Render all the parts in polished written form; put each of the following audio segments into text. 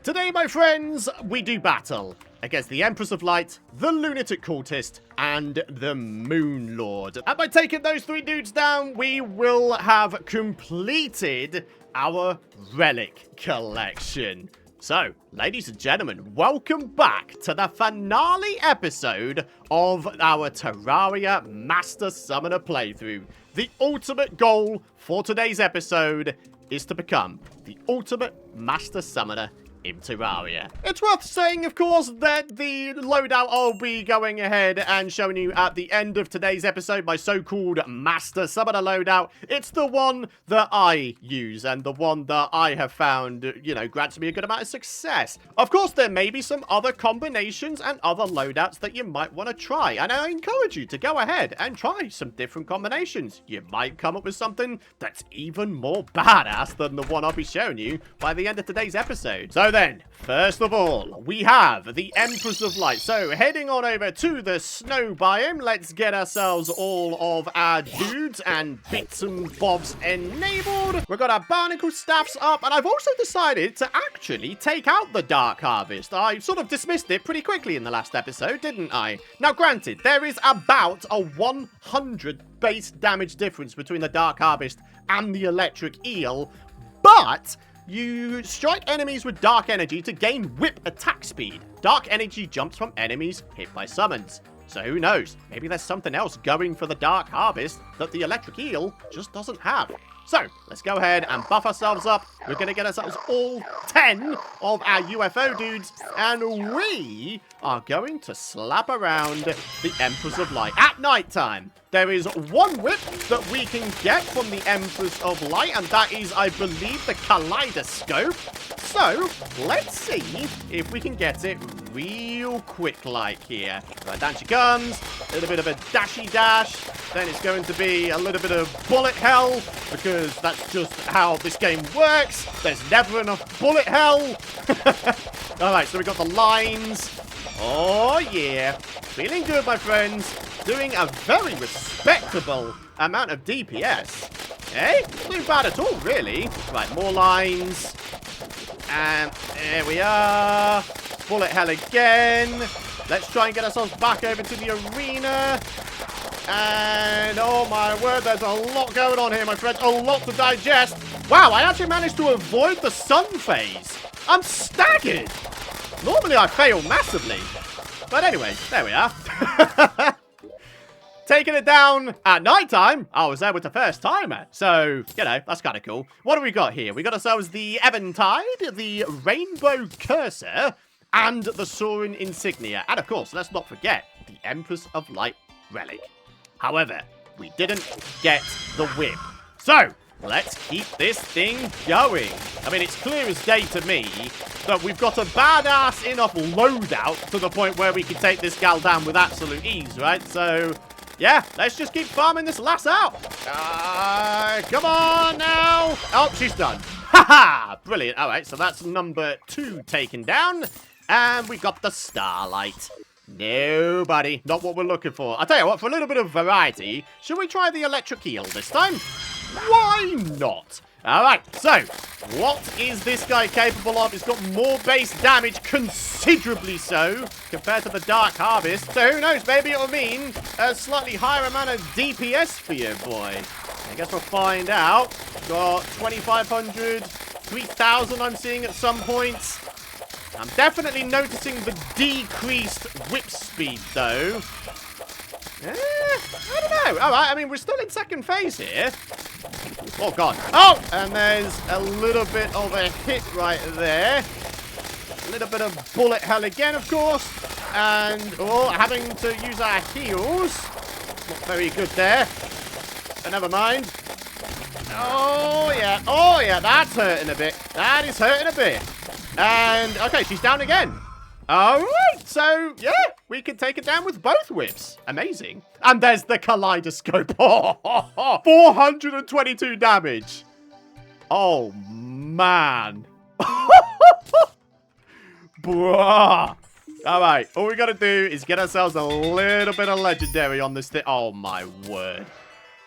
Today, my friends, we do battle against the Empress of Light, the Lunatic Cultist, and the Moon Lord. And by taking those three dudes down, we will have completed our relic collection. So, ladies and gentlemen, welcome back to the finale episode of our Terraria Master Summoner playthrough. The ultimate goal for today's episode is to become the ultimate Master Summoner in Terraria. It's worth saying, of course, that the loadout I'll be going ahead and showing you at the end of today's episode, my so-called Master Summoner loadout, it's the one that I use and the one that I have found, grants me a good amount of success. Of course, there may be some other combinations and other loadouts that you might want to try, and I encourage you to go ahead and try some different combinations. You might come up with something that's even more badass than the one I'll be showing you by the end of today's episode. So then, first of all, we have the Empress of Light. So, heading on over to the snow biome, let's get ourselves all of our dudes and bits and bobs enabled. We've got our barnacle staffs up, and I've also decided to actually take out the Dark Harvest. I sort of dismissed it pretty quickly in the last episode, didn't I? Now, granted, there is about a 100 base damage difference between the Dark Harvest and the Electric Eel, but you strike enemies with dark energy to gain whip attack speed. Dark energy jumps from enemies hit by summons. So who knows? Maybe there's something else going for the Dark Harvest that the Electric Eel just doesn't have. So, let's go ahead and buff ourselves up. We're going to get ourselves all 10 of our UFO dudes, and we are going to slap around the Empress of Light at night time. There is one whip that we can get from the Empress of Light, and that is, I believe, the Kaleidoscope. So, let's see if we can get it real quick like here. Right, down she comes. A little bit of a dashy dash. Then it's going to be a little bit of bullet hell, because that's just how this game works. There's never enough bullet hell. Alright, so we got the lines. Oh, yeah. Feeling good, my friends. Doing a very respectable amount of DPS. Eh? Not too bad at all, really. Right, more lines. And there we are. Bullet hell again. Let's try and get ourselves back over to the arena. And, oh my word, there's a lot going on here, my friends. A lot to digest. Wow, I actually managed to avoid the sun phase. I'm staggered. Normally I fail massively. But anyway, there we are. Taking it down at nighttime, I was there with the first timer. So, that's kind of cool. What do we got here? We got ourselves the Eventide, the Rainbow Cursor, and the Soaring Insignia. And of course, let's not forget the Empress of Light Relic. However, we didn't get the whip. So, let's keep this thing going. I mean, it's clear as day to me that we've got a badass enough loadout to the point where we can take this gal down with absolute ease, right? So, yeah, let's just keep farming this lass out. Come on now. Oh, she's done. Haha, brilliant. All right, so that's number 2 taken down. And we got the Starlight. No, buddy, not what we're looking for. I'll tell you what, for a little bit of variety, should we try the Electric Eel this time? Why not? Alright, so, what is this guy capable of? He's got more base damage, considerably so, compared to the Dark Harvest. So who knows, maybe it'll mean a slightly higher amount of DPS for you, boy. I guess we'll find out. Got 2,500, 3,000 I'm seeing at some points. I'm definitely noticing the decreased whip speed, though. I don't know. All right, I mean, we're still in second phase here. Oh, God. Oh, and there's a little bit of a hit right there. A little bit of bullet hell again, of course. And, having to use our heals. Not very good there. But never mind. Oh, yeah, that's hurting a bit. That is hurting a bit. And, okay, she's down again. All right, so, yeah, we can take it down with both whips. Amazing. And there's the Kaleidoscope. 422 damage. Oh, man. Bruh. All right, all we got to do is get ourselves a little bit of legendary on this thing. Oh, my word.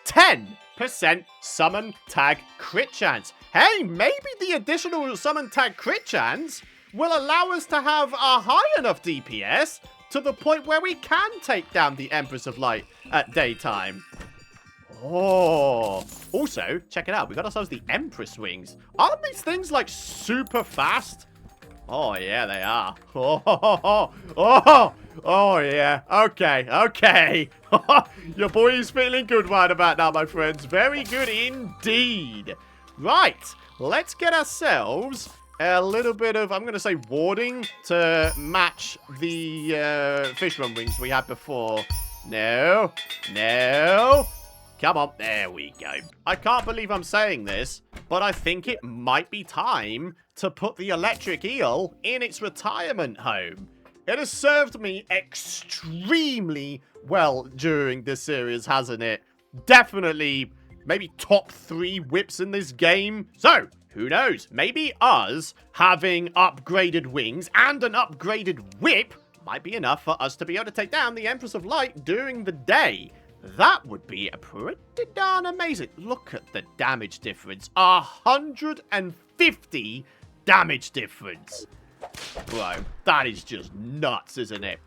10% summon tag crit chance. Hey, maybe the additional summon tag crit chance will allow us to have a high enough DPS to the point where we can take down the Empress of Light at daytime. Oh, also, check it out. We got ourselves the Empress wings. Aren't these things, like, super fast? Oh, yeah, they are. Oh, yeah. Okay. Your boy is feeling good right about now, my friends. Very good indeed. Right, let's get ourselves a little bit of, I'm going to say, warding to match the fish run wings we had before. No. Come on, there we go. I can't believe I'm saying this, but I think it might be time to put the electric eel in its retirement home. It has served me extremely well during this series, hasn't it? Definitely, maybe top 3 whips in this game. So, who knows? Maybe us having upgraded wings and an upgraded whip might be enough for us to be able to take down the Empress of Light during the day. That would be pretty darn amazing. Look at the damage difference. 150 damage difference. Bro, that is just nuts, isn't it?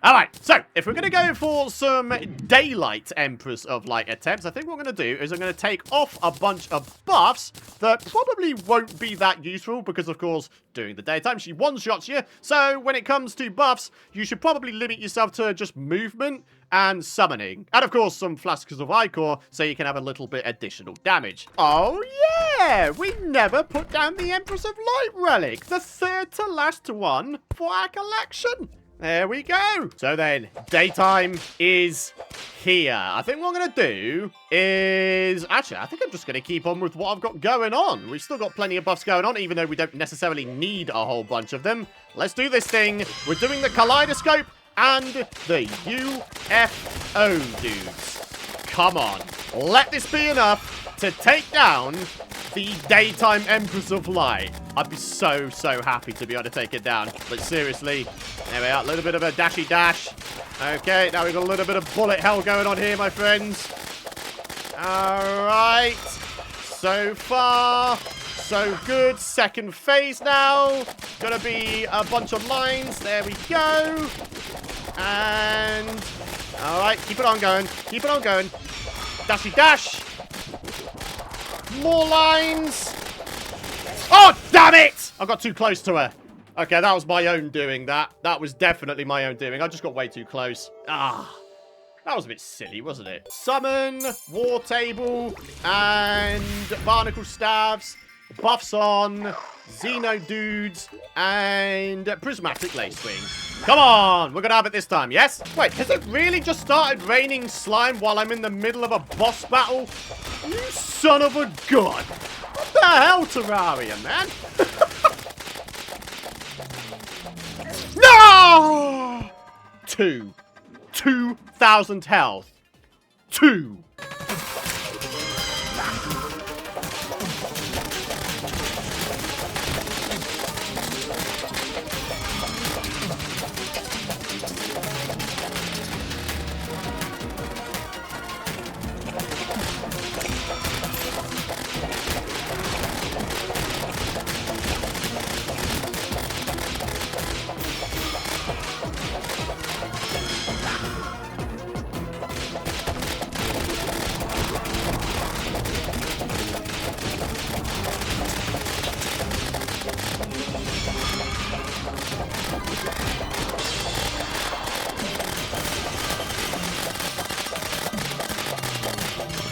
Alright, so, if we're going to go for some daylight Empress of Light attempts, I think what we're going to do is I'm going to take off a bunch of buffs that probably won't be that useful because, of course, during the daytime, she one-shots you. So, when it comes to buffs, you should probably limit yourself to just movement and summoning. And, of course, some flasks of Ichor so you can have a little bit additional damage. Oh, yeah! We never put down the Empress of Light relic, the third to last one for our collection. There we go. So then, daytime is here. I think what I'm going to do is... Actually, I think I'm just going to keep on with what I've got going on. We've still got plenty of buffs going on, even though we don't necessarily need a whole bunch of them. Let's do this thing. We're doing the Kaleidoscope and the UFO dudes. Come on. Let this be enough to take down the daytime Empress of Light. I'd be so happy to be able to take it down. But seriously, there we are. A little bit of a dashy dash. Okay, now we've got a little bit of bullet hell going on here, my friends. Alright. So far, so good. Second phase now. Gonna be a bunch of lines. There we go. And... Alright, keep it on going. Keep it on going. Dashy dash. More lines. Oh, damn it! I got too close to her. Okay, that was my own doing, that. That was definitely my own doing. I just got way too close. That was a bit silly, wasn't it? Summon, War Table, and Barnacle Staves. Buffs on, Xeno Dudes, and Prismatic Lacewing. Come on! We're gonna have it this time, yes? Wait, has it really just started raining slime while I'm in the middle of a boss battle? You son of a gun! What the hell, Terraria, man? No! 2,000 health. 2.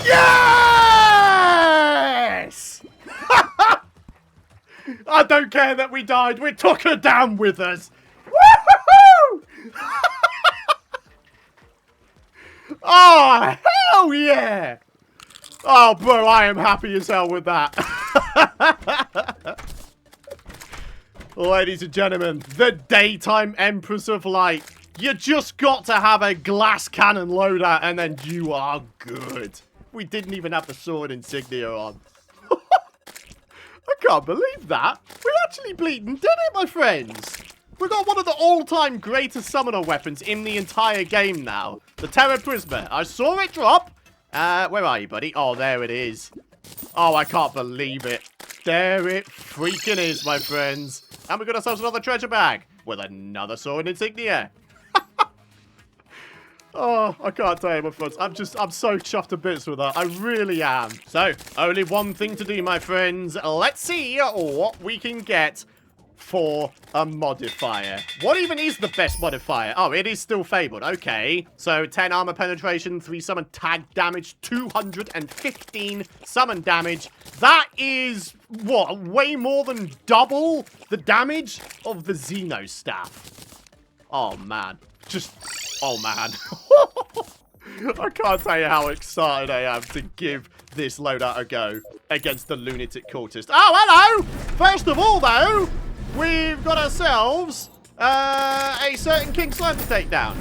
Yes! I don't care that we died. We took her down with us. Woohoo! Oh, hell yeah! Oh, bro, I am happy as hell with that. Ladies and gentlemen, the daytime Empress of Light. You just got to have a glass cannon loadout and then you are good. We didn't even have the sword insignia on. I can't believe that. We actually bleeding did it, my friends. We got one of the all-time greatest summoner weapons in the entire game now. The Terra Prisma. I saw it drop. Where are you, buddy? Oh, there it is. Oh, I can't believe it. There it freaking is, my friends. And we got ourselves another treasure bag with another sword insignia. Oh, I can't tell you, my friends. I'm so chuffed to bits with that. I really am. So, only one thing to do, my friends. Let's see what we can get for a modifier. What even is the best modifier? Oh, it is still Fabled. Okay. So, 10 armor penetration, 3 summon tag damage, 215 summon damage. That is, what, way more than double the damage of the Xeno staff. Oh, man. Oh, man. I can't tell you how excited I am to give this loadout a go against the Lunatic Cultist. Oh, hello! First of all, though, we've got ourselves a certain King Slime to take down.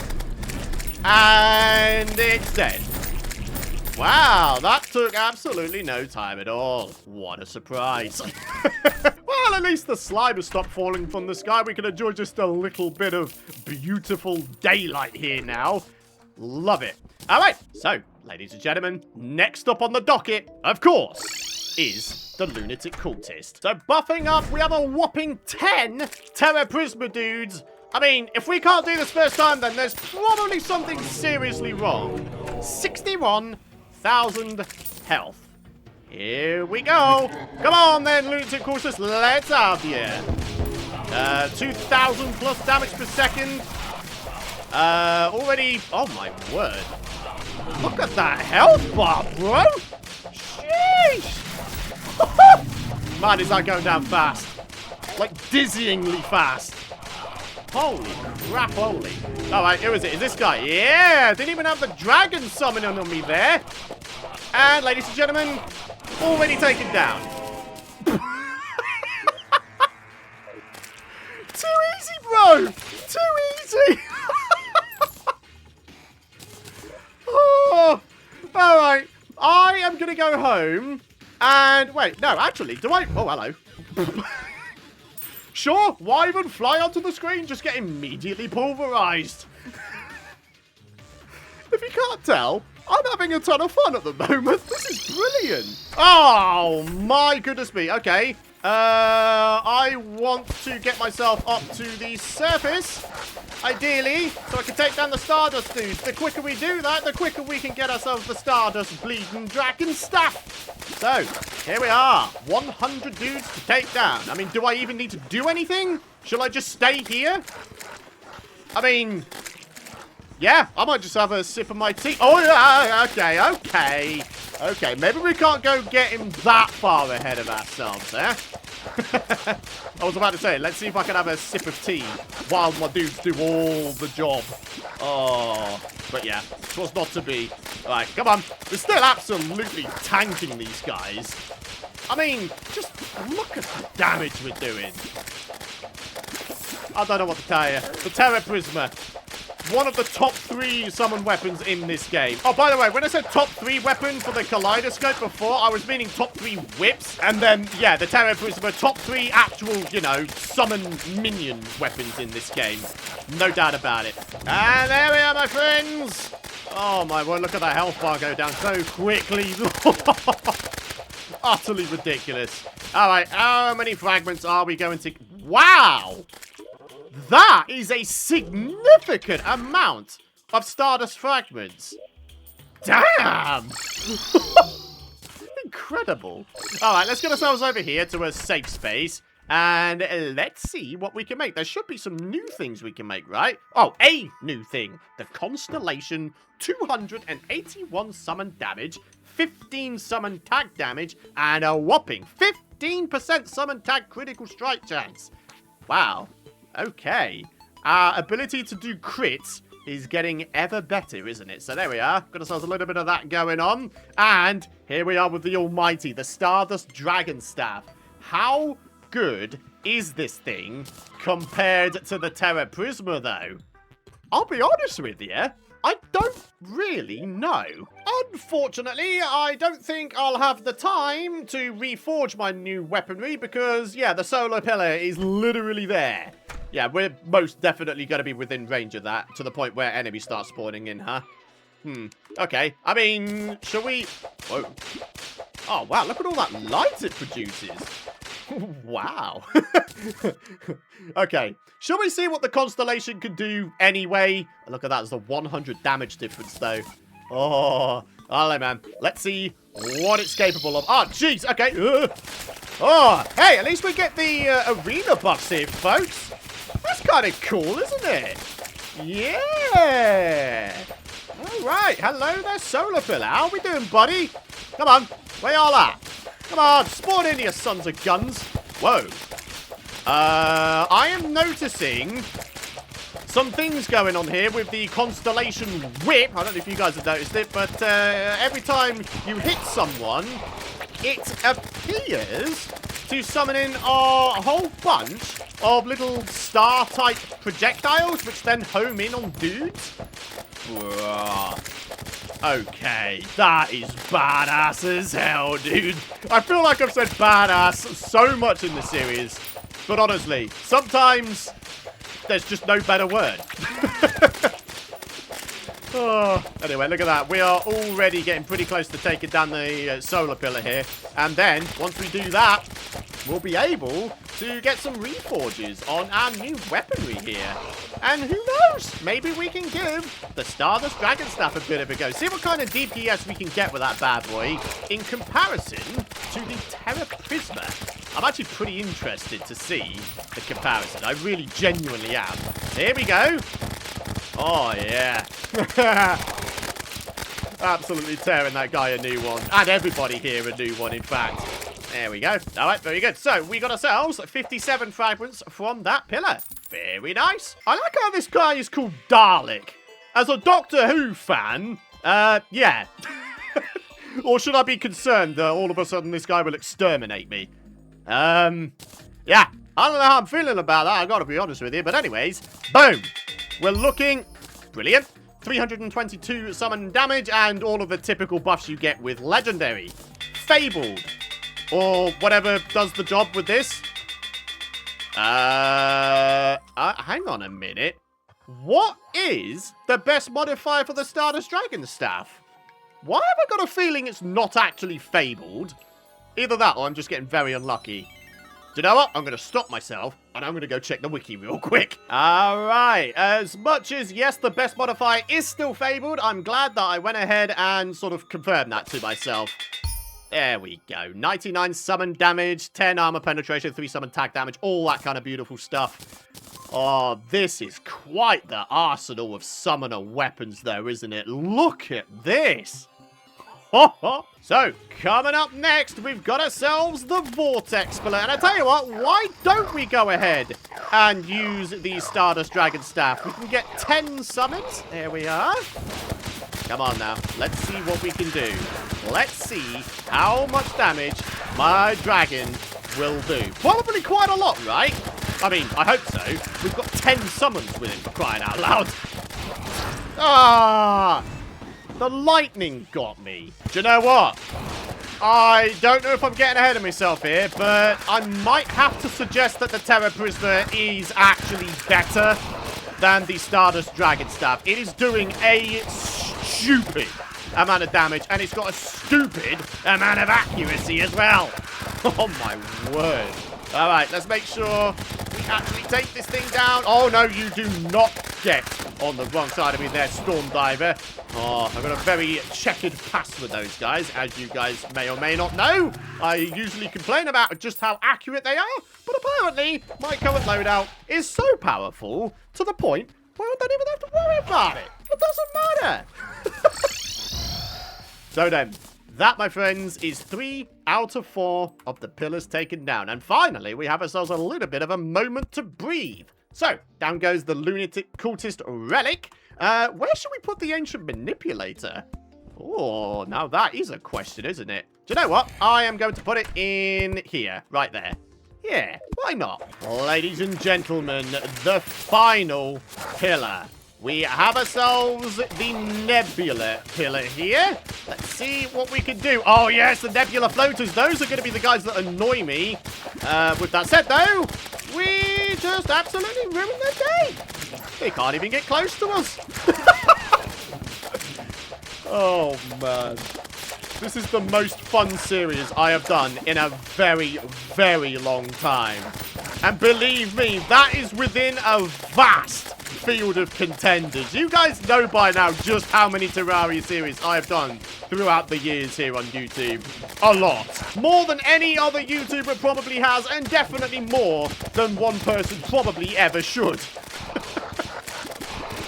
And it's dead. Wow, that took absolutely no time at all. What a surprise. Well, at least the slime has stopped falling from the sky. We can enjoy just a little bit of beautiful daylight here now. Love it. All right, so, ladies and gentlemen, next up on the docket, of course, is the Lunatic Cultist. So, buffing up, we have a whopping 10 Terra Prisma dudes. I mean, if we can't do this first time, then there's probably something seriously wrong. 61,000 health. Here we go. Come on then, Lunatic Cultist. Let's have you. 2,000 plus damage per second. Already. Oh my word. Look at that health bar, bro. Sheesh. Man, is that going down fast. Like dizzyingly fast. Holy crap, holy. Alright, who is it? Is this guy? Yeah, didn't even have the dragon summoning on me there. And, ladies and gentlemen, already taken down. Too easy, bro. Too easy. Oh, alright. I am going to go home. And, wait, no, actually, do I? Oh, hello. Sure, why even fly onto the screen? Just get immediately pulverized. If you can't tell, I'm having a ton of fun at the moment. This is brilliant. Oh, my goodness me. Okay. I want to get myself up to the surface, ideally, so I can take down the Stardust dudes. The quicker we do that, the quicker we can get ourselves the Stardust bleeding dragon staff. So, here we are. 100 dudes to take down. I mean, do I even need to do anything? Shall I just stay here? I mean, yeah, I might just have a sip of my tea. Oh, yeah, okay. Okay, maybe we can't go get him that far ahead of ourselves, eh? I was about to say, let's see if I can have a sip of tea while my dudes do all the job. Oh, but yeah, it was not to be. All right, come on. We're still absolutely tanking these guys. I mean, just look at the damage we're doing. I don't know what to tell you. The Terra Prisma. One of the top 3 summon weapons in this game. Oh, by the way, when I said top 3 weapon for the Kaleidoscope before, I was meaning top 3 whips. And then, yeah, the Terra Prisma, top 3 actual, you know, summon minion weapons in this game. No doubt about it. And there we are, my friends. Oh, my word, look at that health bar go down so quickly. Utterly ridiculous. All right, how many fragments are we going to... Wow! That is a significant amount of Stardust fragments. Damn! Incredible. All right, let's get ourselves over here to a safe space. And let's see what we can make. There should be some new things we can make, right? Oh, a new thing. The Constellation, 281 summon damage, 15 summon tag damage, and a whopping 15% summon tag critical strike chance. Wow. Okay. Our ability to do crits is getting ever better, isn't it? So there we are. Got ourselves a little bit of that going on. And here we are with the almighty, the Stardust Dragon Staff. How good is this thing compared to the Terra Prisma, though? I'll be honest with you. I don't really know. Unfortunately, I don't think I'll have the time to reforge my new weaponry because, yeah, the solar pillar is literally there. Yeah, we're most definitely going to be within range of that to the point where enemies start spawning in, huh? Okay. I mean, shall we... Whoa. Oh, wow, look at all that light it produces. Wow. Okay. Shall we see what the Constellation can do anyway? Look at that. There's a 100 damage difference, though. Oh, hello, man. Let's see what it's capable of. Oh, jeez. Okay. Oh, hey, at least we get the arena buffs here, folks. That's kind of cool, isn't it? Yeah. All right. Hello there, Solar Pillar. How we doing, buddy? Come on. Where y'all at? Come on. Spawn in, you sons of guns. Whoa. I am noticing some things going on here with the Constellation Whip. I don't know if you guys have noticed it, but every time you hit someone, it appears to summon in a whole bunch of little star-type projectiles, which then home in on dudes. Okay, that is badass as hell, dude. I feel like I've said badass so much in the series, but honestly, sometimes there's just no better word. Oh, anyway, look at that. We are already getting pretty close to taking down the Solar Pillar here. And then, once we do that, we'll be able to get some reforges on our new weaponry here. And who knows? Maybe we can give the Stardust Dragon Staff a bit of a go. See what kind of DPS we can get with that bad boy in comparison to the Terra Prisma. I'm actually pretty interested to see the comparison. I really genuinely am. Here we go. Oh, yeah. Absolutely tearing that guy a new one. And everybody here a new one, in fact. There we go. All right, very good. So, we got ourselves 57 fragments from that pillar. Very nice. I like how this guy is called Dalek. As a Doctor Who fan, yeah. Or should I be concerned that all of a sudden this guy will exterminate me? Yeah. I don't know how I'm feeling about that, I've got to be honest with you. But anyways, boom. We're looking brilliant. 322 summon damage and all of the typical buffs you get with Legendary. Fabled. Or whatever does the job with this. Hang on a minute. What is the best modifier for the Stardust Dragon Staff? Why have I got a feeling it's not actually Fabled? Either that or I'm just getting very unlucky. Do you know what? I'm going to stop myself, and I'm going to go check the wiki real quick. All right. As much as, yes, the best modifier is still Fabled, I'm glad that I went ahead and sort of confirmed that to myself. There we go. 99 summon damage, 10 armor penetration, 3 summon tag damage, all that kind of beautiful stuff. Oh, this is quite the arsenal of summoner weapons, though, isn't it? Look at this. So, coming up next, we've got ourselves the Vortex Pillar. And I tell you what, why don't we go ahead and use the Stardust Dragon Staff? We can get 10 summons. There we are. Come on now. Let's see what we can do. Let's see how much damage my dragon will do. Probably quite a lot, right? I mean, I hope so. We've got 10 summons with it, for crying out loud. Ah! The lightning got me. Do you know what? I don't know if I'm getting ahead of myself here, but I might have to suggest that the Terra Prisma is actually better than the Stardust Dragon Staff. It is doing a stupid amount of damage, and it's got a stupid amount of accuracy as well. Oh, my word. All right, let's make sure we actually take this thing down. Oh, no, you do not get on the wrong side of me there, Storm Diver. Oh, I've got a very checkered past with those guys, as you guys may or may not know. I usually complain about just how accurate they are, but apparently my current loadout is so powerful to the point where I don't even have to worry about it. It doesn't matter. So then, that, my friends, is 3 out of 4 of the pillars taken down. And finally, we have ourselves a little bit of a moment to breathe. So, down goes the Lunatic Cultist relic. Where should we put the Ancient Manipulator? Oh, now that is a question, isn't it? Do you know what? I am going to put it in here, right there. Yeah, why not? Ladies and gentlemen, the final pillar. We have ourselves the Nebula Pillar here. Let's see what we can do. Oh, yes, the Nebula Floaters. Those are going to be the guys that annoy me. With that said, though, we just absolutely ruined their day. They can't even get close to us. Oh, man. This is the most fun series I have done in a very, very long time. And believe me, that is within a vast field of contenders. You guys know by now just how many Terraria series I have done throughout the years here on YouTube. A lot. More than any other YouTuber probably has, and definitely more than one person probably ever should.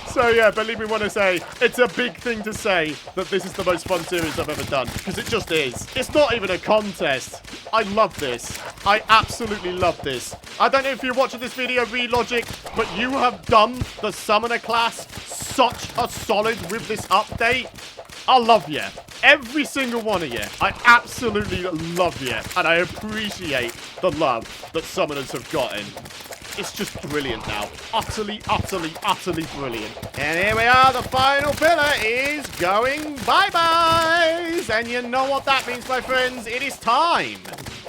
So yeah, believe me when I say, it's a big thing to say that this is the most fun series I've ever done. Because it just is. It's not even a contest. I love this. I absolutely love this. I don't know if you're watching this video, Relogic, but you have done the Summoner class such a solid with this update. I love you. Every single one of you. I absolutely love you. And I appreciate the love that Summoners have gotten. It's just brilliant now. Utterly, utterly, utterly brilliant. And here we are. The final pillar is going bye-byes. And you know what that means, my friends. It is time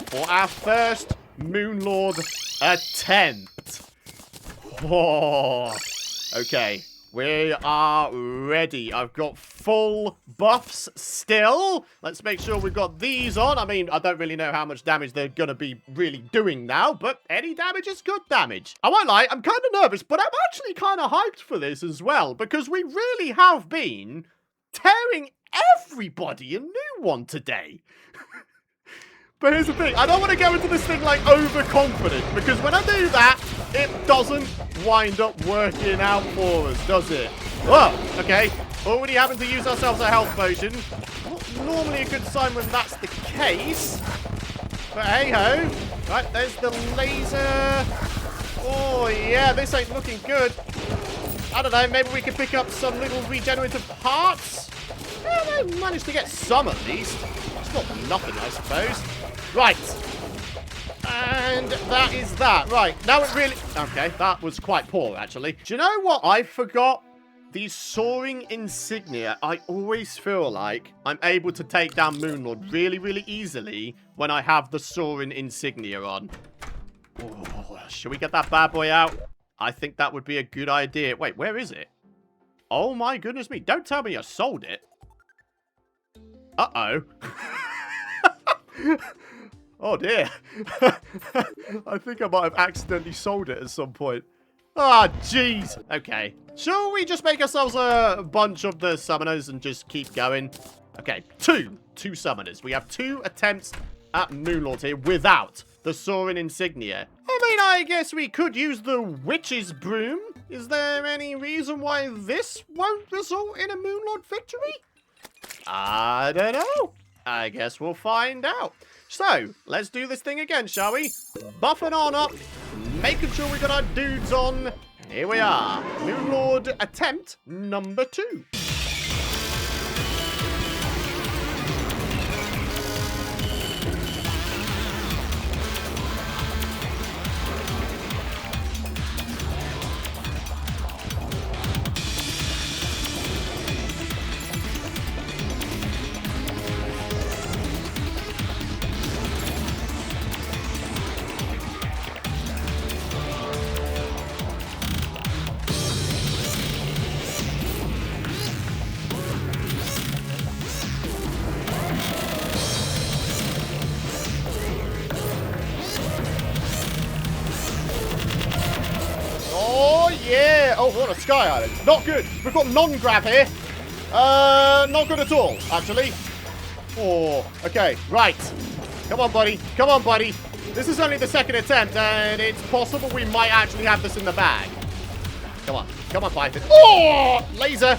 for our first Moonlord attempt. Oh, okay. We are ready. I've got full buffs still. Let's make sure we've got these on. I mean, I don't really know how much damage they're going to be really doing now, but any damage is good damage. I won't lie, I'm kind of nervous, but I'm actually kind of hyped for this as well, because we really have been tearing everybody a new one today. But here's the thing, I don't want to go into this thing like overconfident, because when I do that, it doesn't wind up working out for us, does it? Oh, okay. Already having to use ourselves a health potion. Not normally a good sign when that's the case. But hey-ho. Right, there's the laser. Oh, yeah, this ain't looking good. I don't know, maybe we could pick up some little regenerative parts? Yeah, they managed to get some at least. It's not nothing, I suppose. Right. And that is that. Right, now it really... Okay, that was quite poor, actually. Do you know what I forgot? These soaring insignia, I always feel like I'm able to take down Moonlord really, really easily when I have the soaring insignia on. Oh, should we get that bad boy out? I think that would be a good idea. Wait, where is it? Oh my goodness me. Don't tell me I sold it. Uh-oh. Oh dear. I think I might have accidentally sold it at some point. Ah, oh, jeez. Okay. Shall we just make ourselves a bunch of the summoners and just keep going? Okay, two summoners. We have 2 attempts at Moonlord here without the soaring insignia. I mean, I guess we could use the witch's broom. Is there any reason why this won't result in a Moonlord victory? I don't know. I guess we'll find out. So, let's do this thing again, shall we? Buffing on up, making sure we got our dudes on. Here we are. Moonlord attempt number 2. Yeah! Oh, we're on a sky island. Not good. We've got non-grab here. Not good at all, actually. Oh, okay. Right. Come on, buddy. Come on, buddy. This is only the 2nd attempt, and it's possible we might actually have this in the bag. Come on. Come on, Python. Oh! Laser.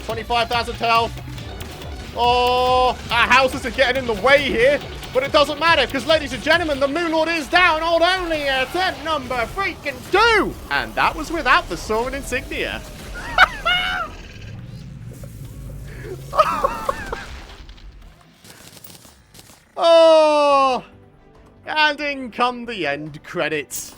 25,000 health. Oh, our houses are getting in the way here. But it doesn't matter, because, ladies and gentlemen, the Moonlord is down on only attempt number freaking 2! And that was without the soaring insignia. Oh! And in come the end credits.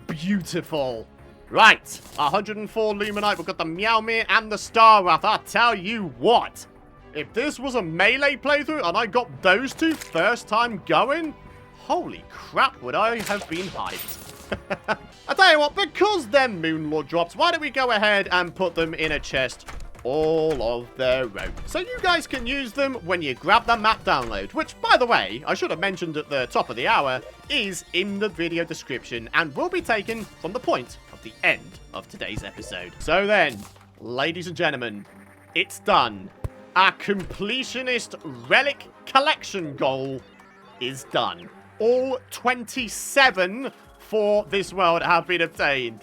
Beautiful. Right, 104 Luminite, we've got the Meowmere and the Star Wrath. I tell you what. If this was a melee playthrough and I got those 2 first time going, holy crap, would I have been hyped. I tell you what, because they're Moonlord drops, why don't we go ahead and put them in a chest all of their own. So you guys can use them when you grab the map download, which, by the way, I should have mentioned at the top of the hour, is in the video description and will be taken from the point of the end of today's episode. So then, ladies and gentlemen, it's done. Our completionist relic collection goal is done. All 27 for this world have been obtained.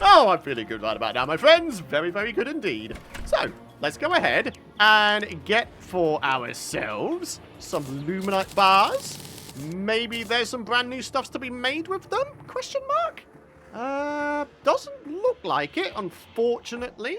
Oh, I'm feeling good right about now, my friends. Very, very good indeed. So, let's go ahead and get for ourselves some Luminite bars. Maybe there's some brand new stuffs to be made with them? Question mark? Doesn't look like it, unfortunately.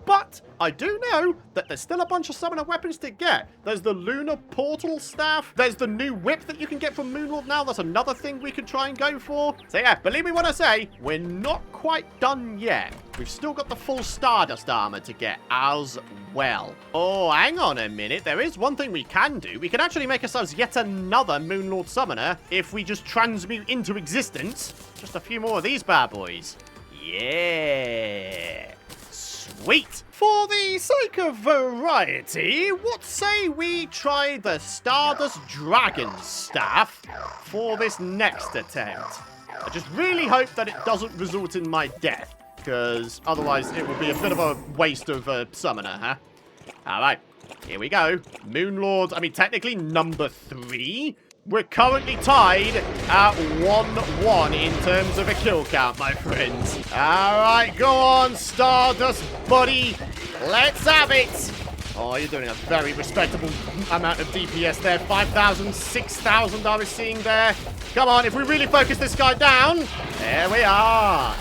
But I do know that there's still a bunch of summoner weapons to get. There's the Lunar Portal Staff. There's the new whip that you can get from Moonlord now. That's another thing we could try and go for. So yeah, believe me when I say, we're not quite done yet. We've still got the full Stardust armor to get as well. Oh, hang on a minute. There is one thing we can do. We can actually make ourselves yet another Moonlord Summoner if we just transmute into existence just a few more of these bad boys. Yeah. Sweet! For the sake of variety, what say we try the Stardust Dragon Staff for this next attempt? I just really hope that it doesn't result in my death, because otherwise it would be a bit of a waste of a summoner, huh? Alright, here we go. Moonlord, I mean technically number 3. We're currently tied at 1-1 in terms of a kill count, my friends. All right, go on, Stardust, buddy. Let's have it. Oh, you're doing a very respectable amount of DPS there. 5,000, 6,000 I was seeing there. Come on, if we really focus this guy down. There we are.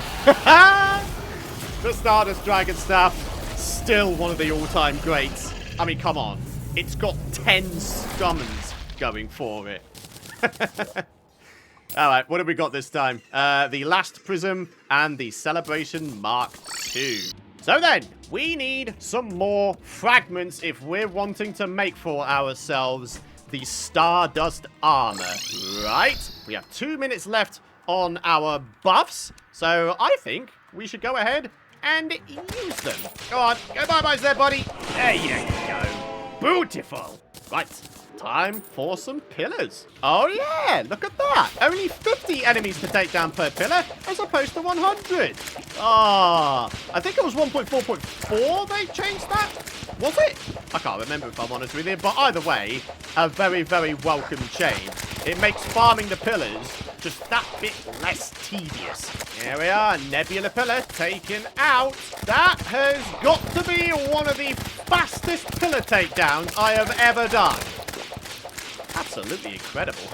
The Stardust Dragon Staff, still one of the all-time greats. I mean, come on. It's got 10 summons going for it. Alright, what have we got this time? The Last Prism and the Celebration Mark II. So then, we need some more fragments if we're wanting to make for ourselves the Stardust Armor, right? We have 2 minutes left on our buffs, so I think we should go ahead and use them. Go on, go bye-byes there, buddy. There you go. Beautiful. Right. Time for some pillars. Oh yeah, look at that. Only 50 enemies to take down per pillar as opposed to 100. Ah, I think it was 1.4.4 they changed that. Was it? I can't remember if I'm honest with you, but either way, a very, very welcome change. It makes farming the pillars just that bit less tedious. Here we are, Nebula Pillar taken out. That has got to be one of the fastest pillar takedowns I have ever done. Absolutely incredible.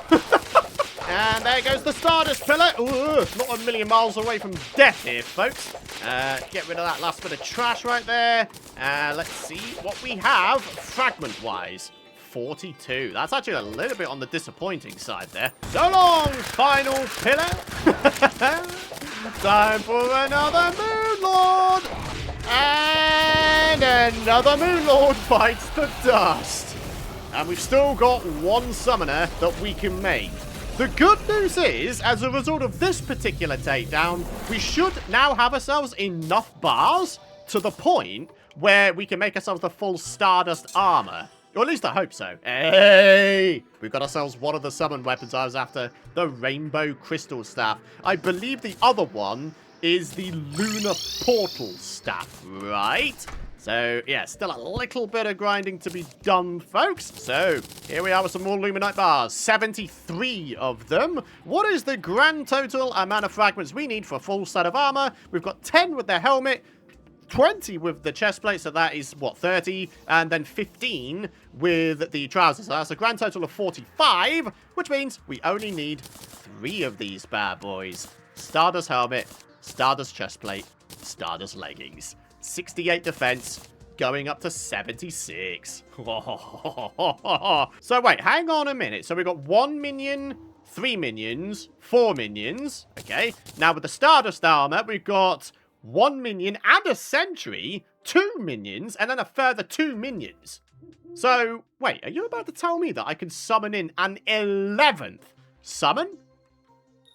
And there goes the Stardust Pillar. Ooh, not a million miles away from death here, folks. Get rid of that last bit of trash right there. Let's see what we have fragment-wise. 42. That's actually a little bit on the disappointing side there. So long, Final Pillar. Time for another Moonlord. And another Moonlord bites the dust. And we've still got one summoner that we can make. The good news is, as a result of this particular takedown, we should now have ourselves enough bars to the point where we can make ourselves the full Stardust armor. Or at least I hope so. Hey! We've got ourselves one of the summon weapons I was after, the Rainbow Crystal Staff. I believe the other one is the Lunar Portal Staff, right? So, yeah, still a little bit of grinding to be done, folks. So, here we are with some more Luminite bars. 73 of them. What is the grand total amount of fragments we need for a full set of armor? We've got 10 with the helmet, 20 with the chest plate, so that is, what, 30? And then 15 with the trousers. So that's a grand total of 45, which means we only need 3 of these bad boys. Stardust helmet, Stardust chest plate, Stardust leggings. 68 defense, going up to 76. So wait, hang on a minute. So we've got 1 minion, 3 minions, 4 minions. Okay, now with the Stardust armor, we've got 1 minion and a sentry, 2 minions, and then a further 2 minions. So, wait, are you about to tell me that I can summon in an 11th summon?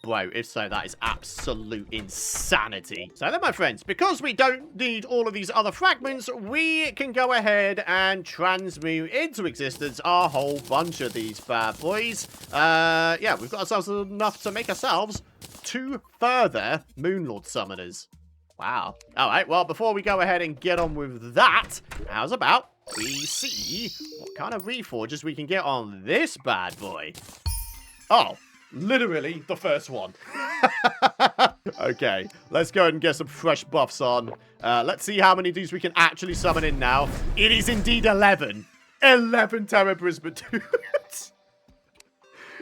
Bro, if so, that is absolute insanity. So then, my friends, because we don't need all of these other fragments, we can go ahead and transmute into existence a whole bunch of these bad boys. Yeah, we've got ourselves enough to make ourselves 2 further Moonlord Summoners. Wow. All right, well, before we go ahead and get on with that, how's about we see what kind of reforges we can get on this bad boy? Oh, literally the first one. Okay, let's go ahead and get some fresh buffs on. Let's see how many of these we can actually summon in now. It is indeed 11. 11 Terra Prisma dudes.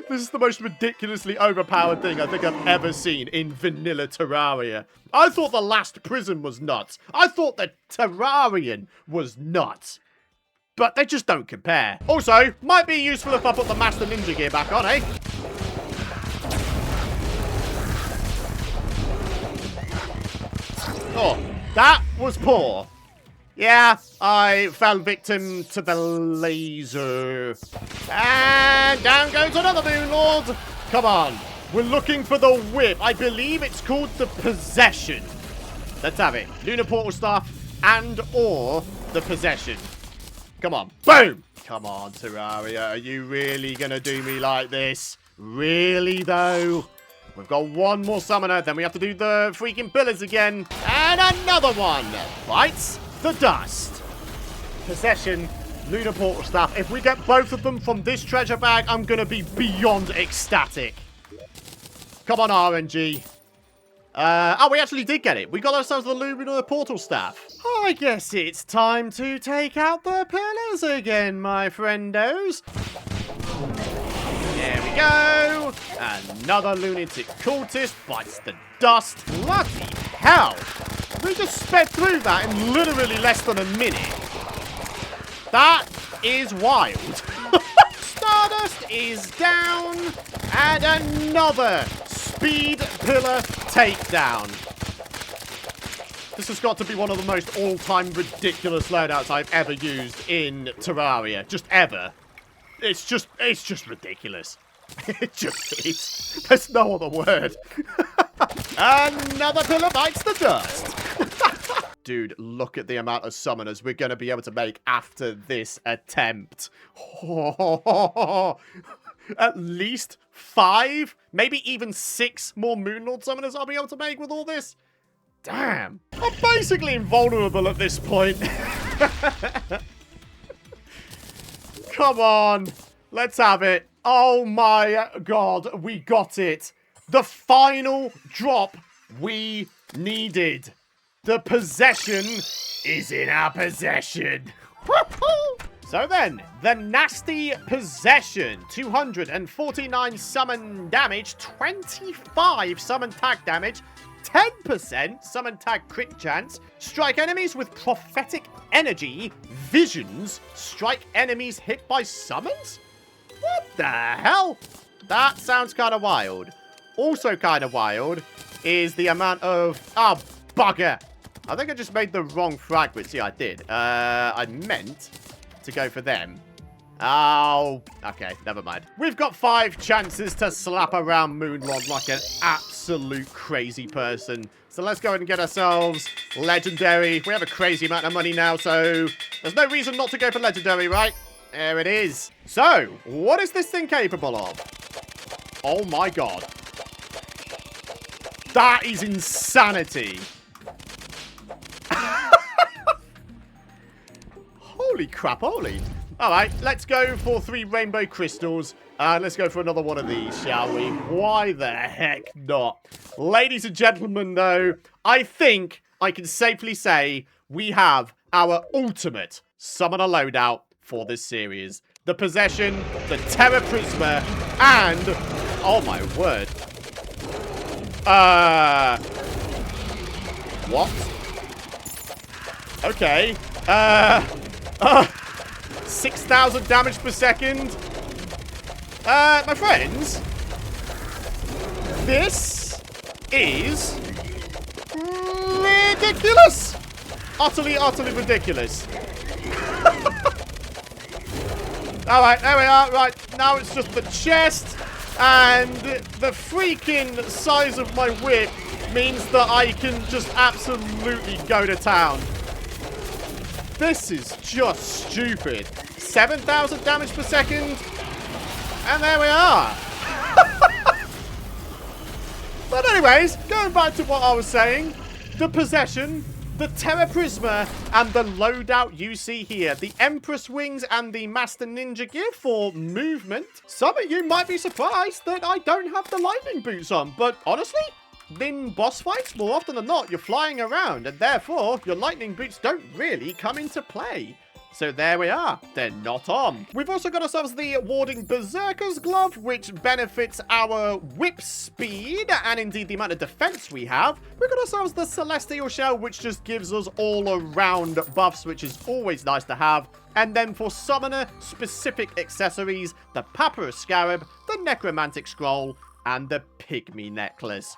This is the most ridiculously overpowered thing I think I've ever seen in vanilla Terraria. I thought the last prison was nuts. I thought the Terrarian was nuts. But they just don't compare. Also, might be useful if I put the Master Ninja gear back on, eh? Oh, that was poor. Yeah, I fell victim to the laser. And down goes another Moonlord. Come on. We're looking for the whip. I believe it's called the Possession. Let's have it. Lunar Portal Staff and or the Possession. Come on. Boom. Come on, Terraria. Are you really going to do me like this? Really, though? We've got one more summoner. Then we have to do the freaking pillars again. And another one. Bites the dust. Possession, Lunar Portal Staff. If we get both of them from this treasure bag, I'm going to be beyond ecstatic. Come on, RNG. Oh, we actually did get it. We got ourselves the Lunar Portal Staff. I guess it's time to take out the pillars again, my friendos. There we go. Another Lunatic Cultist bites the dust. Bloody hell. We just sped through that in literally less than a minute. That is wild. Stardust is down. And another Speed Pillar takedown. This has got to be one of the most all-time ridiculous loadouts I've ever used in Terraria. Just ever. It's just ridiculous. It just is. There's no other word. Another pillar bites the dust. Dude, look at the amount of summoners we're going to be able to make after this attempt. At least 5, maybe even 6 more Moonlord summoners I'll be able to make with all this. Damn. I'm basically invulnerable at this point. Come on. Let's have it. Oh my god, we got it. The final drop we needed. The possession is in our possession. So then, the nasty possession. 249 summon damage, 25 summon tag damage, 10% summon tag crit chance, strike enemies with prophetic energy, visions, strike enemies hit by summons? What the hell? That sounds kind of wild. Also kind of wild is the amount of... Oh, bugger. I think I just made the wrong fragments. Yeah, I did. I meant to go for them. Oh, okay, never mind. We've got 5 chances to slap around Moonlord like an absolute crazy person. So let's go ahead and get ourselves Legendary. We have a crazy amount of money now, so there's no reason not to go for Legendary, right? There it is. So, what is this thing capable of? Oh my god. That is insanity. Holy crap, holy. Alright, let's go for 3 rainbow crystals. Let's go for another one of these, shall we? Why the heck not? Ladies and gentlemen, though, I think I can safely say we have our ultimate summoner loadout for this series. The Possession, the Terra Prisma, and... Oh my word. What? Okay. 6,000 damage per second. My friends, this is ridiculous. Utterly, utterly ridiculous. Alright, there we are. Right, now it's just the chest. And the freaking size of my whip means that I can just absolutely go to town. This is just stupid. 7,000 damage per second. And there we are. But anyways, going back to what I was saying. The Possession, the Terra Prisma, and the loadout you see here. The Empress Wings and the Master Ninja Gear for movement. Some of you might be surprised that I don't have the lightning boots on. But honestly, in boss fights, more often than not, you're flying around. And therefore, your lightning boots don't really come into play. So there we are. They're not on. We've also got ourselves the Warding Berserker's Glove, which benefits our whip speed and indeed the amount of defense we have. We've got ourselves the Celestial Shell, which just gives us all-around buffs, which is always nice to have. And then for summoner-specific accessories, the Papyrus Scarab, the Necromantic Scroll, and the Pygmy Necklace.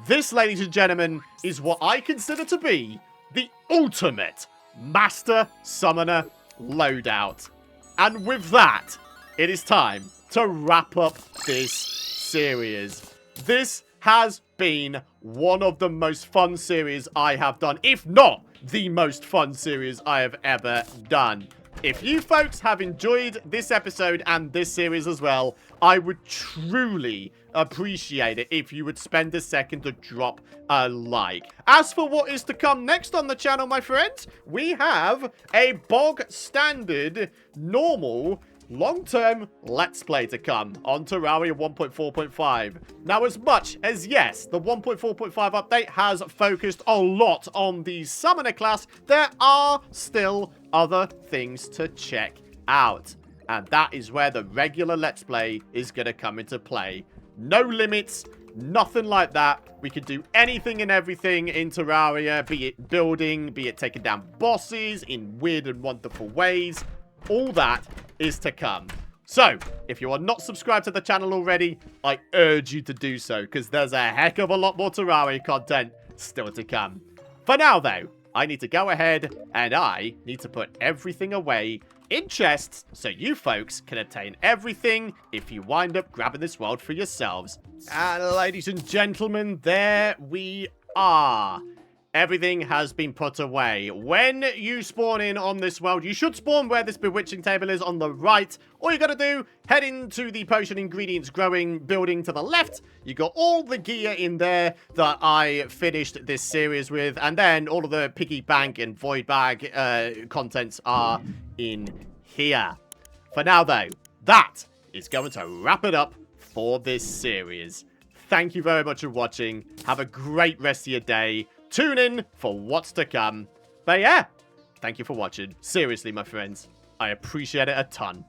This, ladies and gentlemen, is what I consider to be the ultimate Master Summoner loadout. And with that, it is time to wrap up this series. This has been one of the most fun series I have done, if not the most fun series I have ever done. If you folks have enjoyed this episode and this series as well, I would truly appreciate it if you would spend a second to drop a like. As for what is to come next on the channel, my friends, we have a bog standard, normal, long-term Let's Play to come on Terraria 1.4.5. Now, as much as, yes, the 1.4.5 update has focused a lot on the Summoner class, there are still other things to check out. And that is where the regular Let's Play is going to come into play. No limits, nothing like that. We can do anything and everything in Terraria, be it building, be it taking down bosses in weird and wonderful ways. All that is to come. So, if you are not subscribed to the channel already, I urge you to do so, because there's a heck of a lot more Terraria content still to come. For now, though, I need to go ahead and I need to put everything away in chests so you folks can obtain everything if you wind up grabbing this world for yourselves. And ladies and gentlemen, there we are. Everything has been put away. When you spawn in on this world, you should spawn where this bewitching table is on the right. All you gotta do, head into the potion ingredients growing building to the left. You got all the gear in there that I finished this series with. And then all of the piggy bank and void bag contents are in here. For now, though, that is going to wrap it up for this series. Thank you very much for watching. Have a great rest of your day. Tune in for what's to come. But yeah, thank you for watching. Seriously, my friends, I appreciate it a ton.